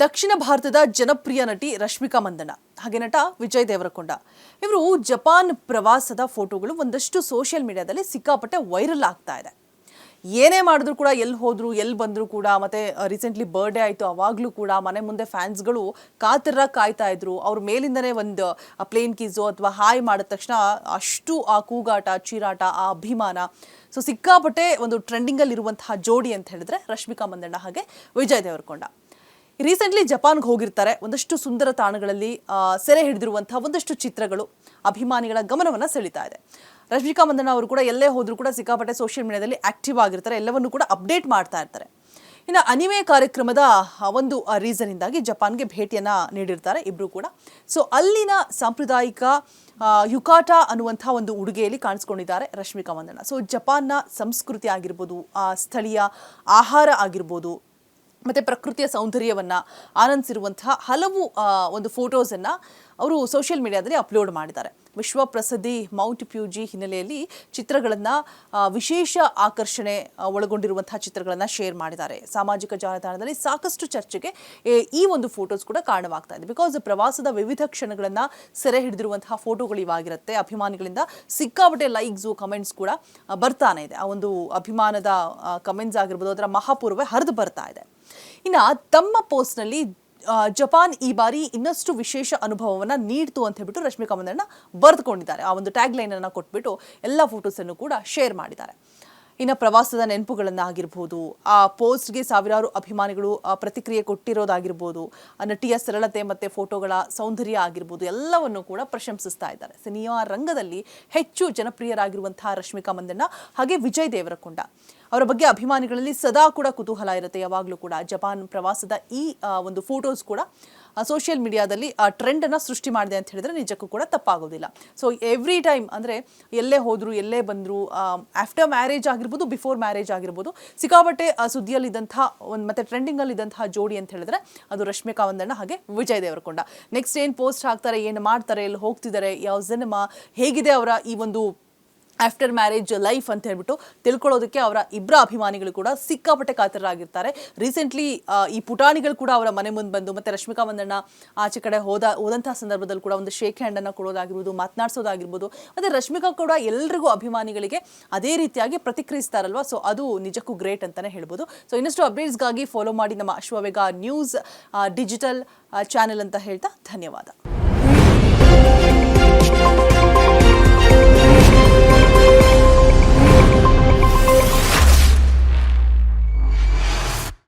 ದಕ್ಷಿಣ ಭಾರತದ ಜನಪ್ರಿಯ ನಟಿ ರಶ್ಮಿಕಾ ಮಂದಣ್ಣ ಹಾಗೆ ನಟ ವಿಜಯ್ ದೇವರಕೊಂಡ ಇವರು ಜಪಾನ್ ಪ್ರವಾಸದ ಫೋಟೋಗಳು ಒಂದಷ್ಟು ಸೋಷಿಯಲ್ ಮೀಡಿಯಾದಲ್ಲಿ ಸಿಕ್ಕಾಪಟ್ಟೆ ವೈರಲ್ ಆಗ್ತಾ ಇದೆ. ಏನೇ ಮಾಡಿದ್ರು ಕೂಡ ಎಲ್ಲಿ ಹೋದ್ರು ಎಲ್ಲಿ ಬಂದ್ರು ಕೂಡ ಮತ್ತೆ ರೀಸೆಂಟ್ಲಿ ಬರ್ಡೇ ಆಯಿತು ಅವಾಗಲೂ ಕೂಡ ಮನೆ ಮುಂದೆ ಫ್ಯಾನ್ಸ್ಗಳು ಕಾಯ್ತಾ ಇದ್ರು. ಅವ್ರ ಮೇಲಿಂದನೇ ಒಂದು ಪ್ಲೇನ್ ಕೀಸು ಅಥವಾ ಹಾಯ್ ಮಾಡಿದ ತಕ್ಷಣ ಅಷ್ಟು ಆ ಕೂಗಾಟ ಚೀರಾಟ ಆ ಅಭಿಮಾನ ಸೊ ಸಿಕ್ಕಾಪಟ್ಟೆ ಒಂದು ಟ್ರೆಂಡಿಂಗಲ್ಲಿ ಇರುವಂತಹ ಜೋಡಿ ಅಂತ ಹೇಳಿದ್ರೆ ರಶ್ಮಿಕಾ ಮಂದಣ್ಣ ಹಾಗೆ ವಿಜಯ್ ದೇವರಕೊಂಡ. ರೀಸೆಂಟ್ಲಿ ಜಪಾನ್ಗೆ ಹೋಗಿರ್ತಾರೆ. ಒಂದಷ್ಟು ಸುಂದರ ತಾಣಗಳಲ್ಲಿ ಸೆರೆ ಹಿಡಿದಿರುವಂತಹ ಒಂದಷ್ಟು ಚಿತ್ರಗಳು ಅಭಿಮಾನಿಗಳ ಗಮನವನ್ನು ಸೆಳೀತಾ ಇದೆ. ರಶ್ಮಿಕಾ ಮಂದಣ್ಣ ಅವರು ಕೂಡ ಎಲ್ಲೇ ಹೋದರೂ ಕೂಡ ಸಿಕ್ಕಾಪಟ್ಟೆ ಸೋಷಿಯಲ್ ಮೀಡಿಯಾದಲ್ಲಿ ಆಕ್ಟಿವ್ ಆಗಿರ್ತಾರೆ, ಎಲ್ಲವನ್ನೂ ಕೂಡ ಅಪ್ಡೇಟ್ ಮಾಡ್ತಾ ಇರ್ತಾರೆ. ಇನ್ನು ಅನಿಮೆ ಕಾರ್ಯಕ್ರಮದ ಒಂದು ರೀಸನ್ನಿಂದಾಗಿ ಜಪಾನ್ಗೆ ಭೇಟಿಯನ್ನು ನೀಡಿರ್ತಾರೆ ಇಬ್ಬರು ಕೂಡ. ಸೊ ಅಲ್ಲಿನ ಸಾಂಪ್ರದಾಯಿಕ ಯುಕಾಟ ಅನ್ನುವಂಥ ಒಂದು ಉಡುಗೆಯಲ್ಲಿ ಕಾಣಿಸ್ಕೊಂಡಿದ್ದಾರೆ ರಶ್ಮಿಕಾ ಮಂದಣ್ಣ. ಸೊ ಜಪಾನ್ನ ಸಂಸ್ಕೃತಿ ಆಗಿರ್ಬೋದು, ಸ್ಥಳೀಯ ಆಹಾರ ಆಗಿರ್ಬೋದು, ಮತ್ತು ಪ್ರಕೃತಿಯ ಸೌಂದರ್ಯವನ್ನು ಆನಂದಿಸಿರುವಂತಹ ಹಲವು ಒಂದು ಫೋಟೋಸನ್ನು ಅವರು ಸೋಷಿಯಲ್ ಮೀಡಿಯಾದಲ್ಲಿ ಅಪ್ಲೋಡ್ ಮಾಡಿದ್ದಾರೆ. ವಿಶ್ವ ಪ್ರಸಿದ್ಧಿ ಮೌಂಟ್ ಫ್ಯೂಜಿ ಹಿನ್ನೆಲೆಯಲ್ಲಿ ಚಿತ್ರಗಳನ್ನು ವಿಶೇಷ ಆಕರ್ಷಣೆ ಒಳಗೊಂಡಿರುವಂತಹ ಚಿತ್ರಗಳನ್ನು ಶೇರ್ ಮಾಡಿದ್ದಾರೆ. ಸಾಮಾಜಿಕ ಜಾಲತಾಣದಲ್ಲಿ ಸಾಕಷ್ಟು ಚರ್ಚೆಗೆ ಈ ಒಂದು ಫೋಟೋಸ್ ಕೂಡ ಕಾರಣವಾಗ್ತಾ ಇದೆ. ಬಿಕಾಸ್ ಪ್ರವಾಸದ ವಿವಿಧ ಕ್ಷಣಗಳನ್ನು ಸೆರೆ ಹಿಡಿದಿರುವಂತಹ ಫೋಟೋಗಳು ಇವಾಗಿರುತ್ತೆ. ಅಭಿಮಾನಿಗಳಿಂದ ಸಿಕ್ಕಾಪಟ್ಟೆ ಲೈಕ್ಸು ಕಮೆಂಟ್ಸ್ ಕೂಡ ಬರ್ತಾನೆ ಇದೆ. ಆ ಒಂದು ಅಭಿಮಾನದ ಕಮೆಂಟ್ಸ್ ಆಗಿರ್ಬೋದು ಅದರ ಮಹಾಪೂರ್ವೇ ಹರಿದು ಬರ್ತಾ ಇದೆ. ಇನ್ನು ತಮ್ಮ ಪೋಸ್ಟ್ನಲ್ಲಿ ಜಪಾನ್ ಈ ಬಾರಿ ಇನ್ನಷ್ಟು ವಿಶೇಷ ಅನುಭವವನ್ನು ನೀಡ್ತು ಅಂತ ಹೇಳ್ಬಿಟ್ಟು ರಶ್ಮಿಕಾ ಮಂದಣ್ಣ ಬರೆದುಕೊಂಡಿದ್ದಾರೆ. ಆ ಒಂದು ಟ್ಯಾಗ್ ಲೈನನ್ನು ಕೊಟ್ಬಿಟ್ಟು ಎಲ್ಲ ಫೋಟೋಸನ್ನು ಕೂಡ ಶೇರ್ ಮಾಡಿದ್ದಾರೆ. ಇನ್ನು ಪ್ರವಾಸದ ನೆನಪುಗಳನ್ನು ಆಗಿರ್ಬೋದು, ಆ ಪೋಸ್ಟ್ಗೆ ಸಾವಿರಾರು ಅಭಿಮಾನಿಗಳು ಪ್ರತಿಕ್ರಿಯೆ ಕೊಟ್ಟಿರೋದಾಗಿರ್ಬೋದು, ನಟಿಯ ಸರಳತೆ ಮತ್ತು ಫೋಟೋಗಳ ಸೌಂದರ್ಯ ಆಗಿರ್ಬೋದು ಎಲ್ಲವನ್ನು ಕೂಡ ಪ್ರಶಂಸಿಸ್ತಾ ಇದ್ದಾರೆ. ಸಿನಿಮಾ ರಂಗದಲ್ಲಿ ಹೆಚ್ಚು ಜನಪ್ರಿಯರಾಗಿರುವಂತಹ ರಶ್ಮಿಕಾ ಮಂದಣ್ಣ ಹಾಗೆ ವಿಜಯ್ ದೇವರಕೊಂಡ ಅವರ ಬಗ್ಗೆ ಅಭಿಮಾನಿಗಳಲ್ಲಿ ಸದಾ ಕೂಡ ಕುತೂಹಲ ಇರುತ್ತೆ. ಯಾವಾಗಲೂ ಕೂಡ ಜಪಾನ್ ಪ್ರವಾಸದ ಈ ಒಂದು ಫೋಟೋಸ್ ಕೂಡ ಸೋಷಿಯಲ್ ಮೀಡಿಯಾದಲ್ಲಿ ಟ್ರೆಂಡನ್ನು ಸೃಷ್ಟಿ ಮಾಡಿದೆ ಅಂತ ಹೇಳಿದ್ರೆ ನಿಜಕ್ಕೂ ಕೂಡ ತಪ್ಪಾಗೋದಿಲ್ಲ. ಸೊ ಎವ್ರಿ ಟೈಮ್ ಅಂದರೆ ಎಲ್ಲೇ ಹೋದ್ರು ಎಲ್ಲೇ ಬಂದರು, ಆಫ್ಟರ್ ಮ್ಯಾರೇಜ್ ಆಗಿರ್ಬೋದು ಬಿಫೋರ್ ಮ್ಯಾರೇಜ್ ಆಗಿರ್ಬೋದು, ಸಿಕ್ಕಾಪಟ್ಟೆ ಸುದ್ದಿಯಲ್ಲಿದ್ದಂತಹ ಒಂದು ಮತ್ತು ಟ್ರೆಂಡಿಂಗಲ್ಲಿದ್ದಂತಹ ಜೋಡಿ ಅಂತ ಹೇಳಿದ್ರೆ ಅದು ರಶ್ಮಿಕಾ ಮಂದಣ್ಣ ಹಾಗೆ ವಿಜಯ್ ದೇವರಕೊಂಡ. ನೆಕ್ಸ್ಟ್ ಏನು ಪೋಸ್ಟ್ ಹಾಕ್ತಾರೆ, ಏನು ಮಾಡ್ತಾರೆ, ಎಲ್ಲಿ ಹೋಗ್ತಿದ್ದಾರೆ, ಯಾವ ಸಿನಿಮಾ, ಹೇಗಿದೆ ಅವರ ಈ ಒಂದು ಆಫ್ಟರ್ ಮ್ಯಾರೇಜ್ ಲೈಫ್ ಅಂತ ಹೇಳ್ಬಿಟ್ಟು ತಿಳ್ಕೊಳ್ಳೋದಕ್ಕೆ ಅವರ ಇಬ್ಬರ ಅಭಿಮಾನಿಗಳು ಕೂಡ ಸಿಕ್ಕಾಪಟ್ಟೆ ಕಾತರರಾಗಿರ್ತಾರೆ. ರೀಸೆಂಟ್ಲಿ ಈ ಪುಟಾಣಿಗಳು ಕೂಡ ಅವರ ಮನೆ ಮುಂದೆ ಬಂದು ಮತ್ತು ರಶ್ಮಿಕಾ ಮಂದಣ್ಣ ಆಚೆ ಕಡೆ ಹೋದಂತಹ ಸಂದರ್ಭದಲ್ಲಿ ಕೂಡ ಒಂದು ಶೇಕ್ ಹ್ಯಾಂಡನ್ನು ಕೊಡೋದಾಗಿರ್ಬೋದು, ಮಾತನಾಡಿಸೋದಾಗಿರ್ಬೋದು, ಮತ್ತು ರಶ್ಮಿಕಾ ಕೂಡ ಎಲ್ರಿಗೂ ಅಭಿಮಾನಿಗಳಿಗೆ ಅದೇ ರೀತಿಯಾಗಿ ಪ್ರತಿಕ್ರಿಯಿಸ್ತಾರಲ್ವ. ಸೊ ಅದು ನಿಜಕ್ಕೂ ಗ್ರೇಟ್ ಅಂತಲೇ ಹೇಳ್ಬೋದು. ಸೊ ಇನ್ನಷ್ಟು ಅಪ್ಡೇಟ್ಸ್ಗಾಗಿ ಫಾಲೋ ಮಾಡಿ ನಮ್ಮ ಅಶ್ವವೇಗ ನ್ಯೂಸ್ ಡಿಜಿಟಲ್ ಚಾನೆಲ್ ಅಂತ ಹೇಳ್ತಾ ಧನ್ಯವಾದ.